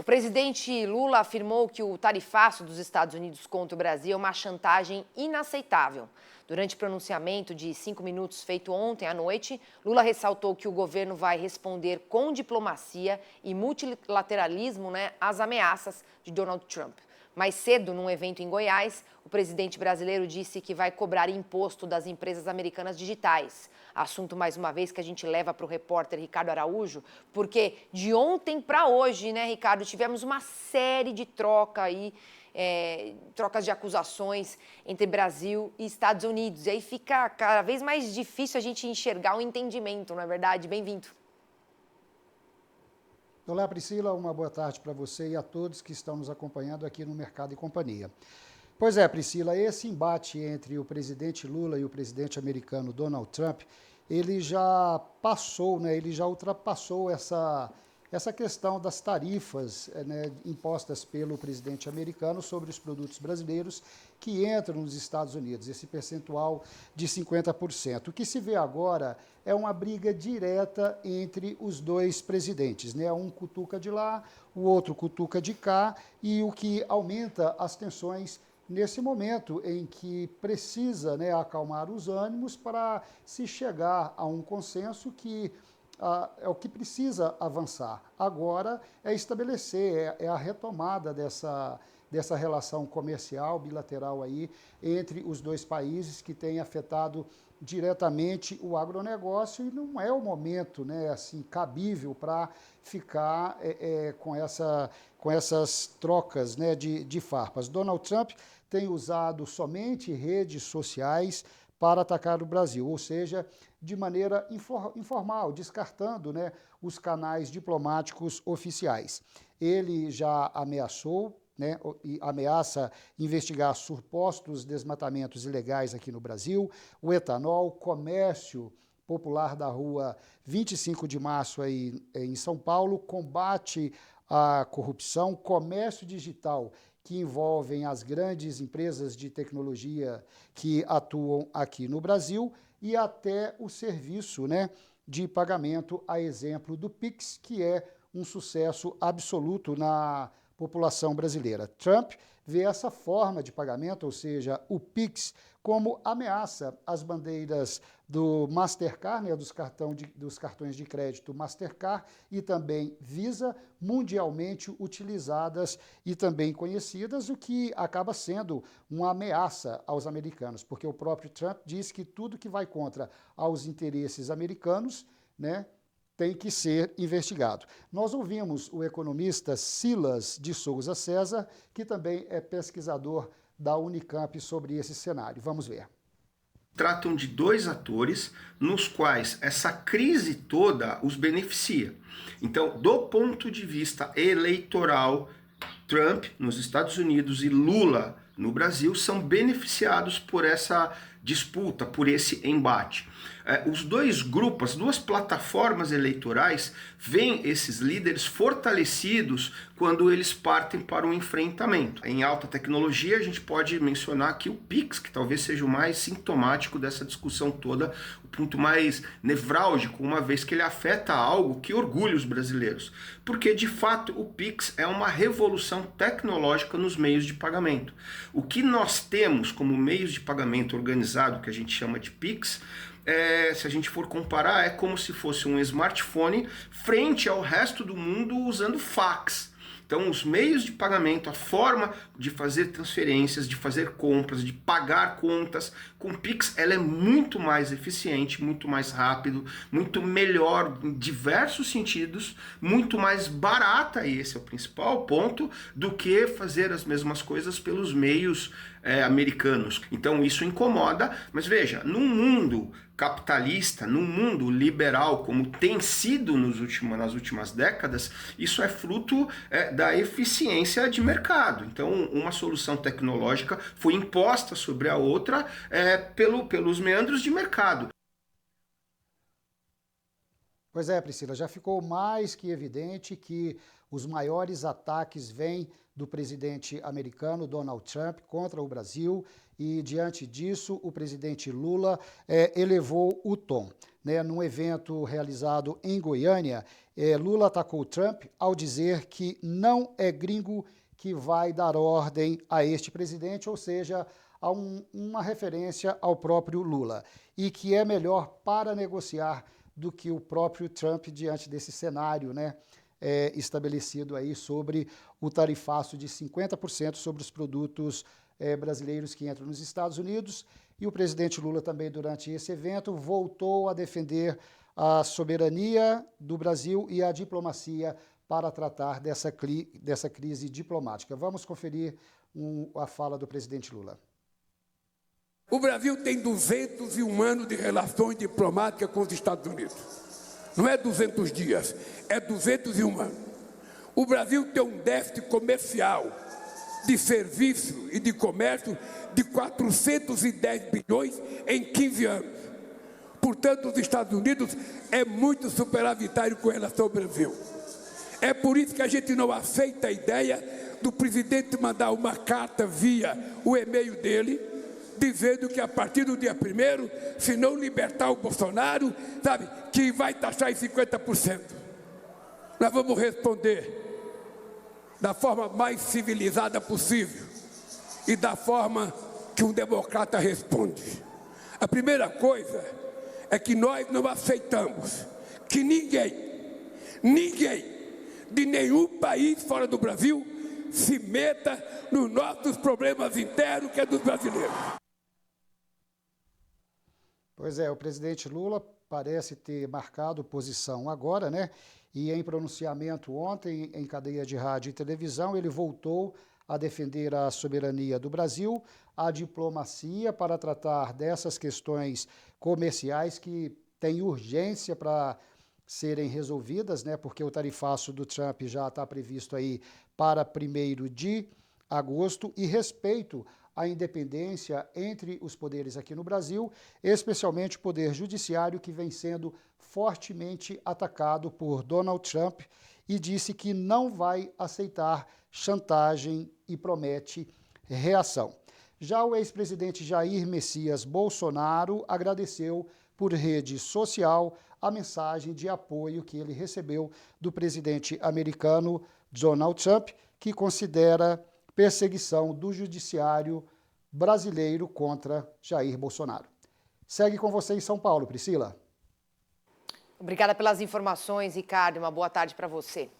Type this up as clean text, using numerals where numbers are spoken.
O presidente Lula afirmou que o tarifaço dos Estados Unidos contra o Brasil é uma chantagem inaceitável. Durante o pronunciamento de 5 minutos feito ontem à noite, Lula ressaltou que o governo vai responder com diplomacia e multilateralismo, às ameaças de Donald Trump. Mais cedo, num evento em Goiás, o presidente brasileiro disse que vai cobrar imposto das empresas americanas digitais. Assunto, mais uma vez, que a gente leva para o repórter Ricardo Araújo, porque de ontem para hoje, Ricardo, tivemos uma série de trocas de acusações entre Brasil e Estados Unidos. E aí fica cada vez mais difícil a gente enxergar um entendimento, não é verdade? Bem-vindo. Olá, Priscila, uma boa tarde para você e a todos que estão nos acompanhando aqui no Mercado e Companhia. Pois é, Priscila, esse embate entre o presidente Lula e o presidente americano Donald Trump, ele já passou, ele já ultrapassou essa questão das tarifas impostas pelo presidente americano sobre os produtos brasileiros que entram nos Estados Unidos, esse percentual de 50%. O que se vê agora é uma briga direta entre os dois presidentes, Um cutuca de lá, o outro cutuca de cá, e o que aumenta as tensões nesse momento em que precisa acalmar os ânimos para se chegar a um consenso que é o que precisa avançar. Agora é estabelecer, é a retomada dessa relação comercial bilateral aí entre os dois países que tem afetado diretamente o agronegócio, e não é o momento assim, cabível para ficar com essas trocas de farpas. Donald Trump tem usado somente redes sociais para atacar o Brasil, ou seja, de maneira informal, descartando os canais diplomáticos oficiais. Ele já ameaçou e ameaça investigar supostos desmatamentos ilegais aqui no Brasil, o etanol, comércio popular da rua 25 de março aí em São Paulo, combate à corrupção, comércio digital que envolvem as grandes empresas de tecnologia que atuam aqui no Brasil, e até o serviço de pagamento, a exemplo do Pix, que é um sucesso absoluto na população brasileira. Trump vê essa forma de pagamento, ou seja, o Pix, como ameaça às bandeiras do Mastercard, dos cartões de crédito Mastercard e também Visa, mundialmente utilizadas e também conhecidas, o que acaba sendo uma ameaça aos americanos, porque o próprio Trump diz que tudo que vai contra aos interesses americanos, tem que ser investigado. Nós ouvimos o economista Silas de Souza César, que também é pesquisador da Unicamp sobre esse cenário. Vamos ver. Tratam de dois atores nos quais essa crise toda os beneficia. Então, do ponto de vista eleitoral, Trump nos Estados Unidos e Lula no Brasil são beneficiados por essa disputa, por esse embate. Os dois grupos, as duas plataformas eleitorais, veem esses líderes fortalecidos quando eles partem para um enfrentamento. Em alta tecnologia, a gente pode mencionar aqui o Pix, que talvez seja o mais sintomático dessa discussão toda, o ponto mais nevrálgico, uma vez que ele afeta algo que orgulha os brasileiros. Porque, de fato, o Pix é uma revolução tecnológica nos meios de pagamento. O que nós temos como meios de pagamento organizado, que a gente chama de Pix, se a gente for comparar, é como se fosse um smartphone frente ao resto do mundo usando fax. Então, os meios de pagamento, a forma de fazer transferências, de fazer compras, de pagar contas com Pix, ela é muito mais eficiente, muito mais rápido, muito melhor em diversos sentidos, muito mais barata, e esse é o principal ponto, do que fazer as mesmas coisas pelos meios americanos. Então isso incomoda, mas veja, num mundo capitalista, num mundo liberal como tem sido nas últimas décadas, isso é fruto da eficiência de mercado. Então uma solução tecnológica foi imposta sobre a outra pelos meandros de mercado. Pois é, Priscila, já ficou mais que evidente que os maiores ataques vêm do presidente americano Donald Trump contra o Brasil e, diante disso, o presidente Lula elevou o tom. Num evento realizado em Goiânia, Lula atacou Trump ao dizer que não é gringo que vai dar ordem a este presidente, ou seja, a uma referência ao próprio Lula, e que é melhor para negociar do que o próprio Trump diante desse cenário, estabelecido aí sobre o tarifaço de 50% sobre os produtos brasileiros que entram nos Estados Unidos. E o presidente Lula também, durante esse evento, voltou a defender a soberania do Brasil e a diplomacia para tratar dessa crise diplomática. Vamos conferir a fala do presidente Lula. O Brasil tem 201 anos de relações diplomáticas com os Estados Unidos. Não é 200 dias, é 201 anos. O Brasil tem um déficit comercial de serviço e de comércio de 410 bilhões em 15 anos. Portanto, os Estados Unidos é muito superavitário com relação ao Brasil. É por isso que a gente não aceita a ideia do presidente mandar uma carta via o e-mail dele, dizendo que a partir do dia 1º, se não libertar o Bolsonaro, que vai taxar em 50%. Nós vamos responder da forma mais civilizada possível e da forma que um democrata responde. A primeira coisa é que nós não aceitamos que ninguém de nenhum país fora do Brasil se meta nos nossos problemas internos, que é dos brasileiros. Pois é, o presidente Lula parece ter marcado posição agora, E em pronunciamento ontem, em cadeia de rádio e televisão, ele voltou a defender a soberania do Brasil, a diplomacia para tratar dessas questões comerciais que têm urgência para serem resolvidas, porque o tarifaço do Trump já está previsto aí para 1º de agosto, e respeito à independência entre os poderes aqui no Brasil, especialmente o poder judiciário, que vem sendo fortemente atacado por Donald Trump, e disse que não vai aceitar chantagem e promete reação. Já o ex-presidente Jair Messias Bolsonaro agradeceu por rede social a mensagem de apoio que ele recebeu do presidente americano Donald Trump, que considera perseguição do judiciário brasileiro contra Jair Bolsonaro. Segue com você em São Paulo, Priscila. Obrigada pelas informações, Ricardo. Uma boa tarde para você.